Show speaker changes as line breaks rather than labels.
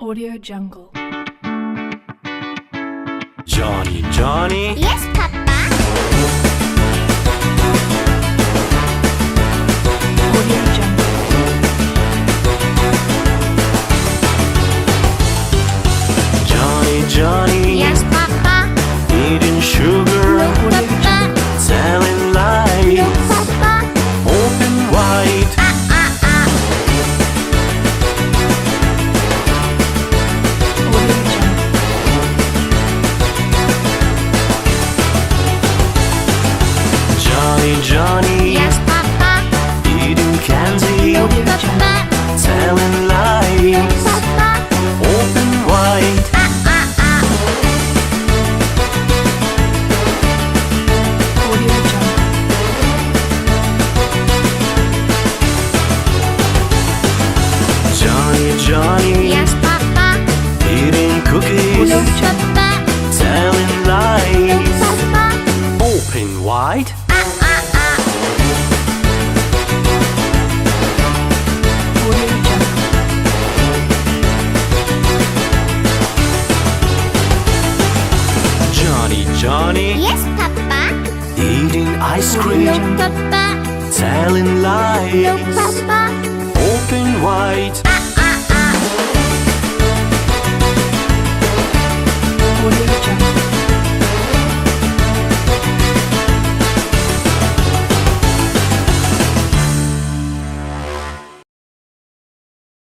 Audio Jungle.
Johny, Johny.
Yes, Papa.
Audio Jungle.
Johny, Johny.
Yes, Papa.
Eating sugar,
No, Papa.
telling lies,
No, Papa.
open wide.
Audio Jungle.
Johny, Johny.
Yes, Papa.
Eating candy,
No,
Audio
Papa.
Jungle.
telling
No,
lies,
Papa.
open wide.
Audio Jungle.
Johny, Johny.
Yes, Papa.
Eating cookies,
No, Papa.
telling
No,
lies,
Papa.
open wide.
Audio Jungle.
Johny, Johny.
Yes, Papa.
Eating ice
No,
cream,
Papa.
telling
No,
lies,
Papa.
open wide.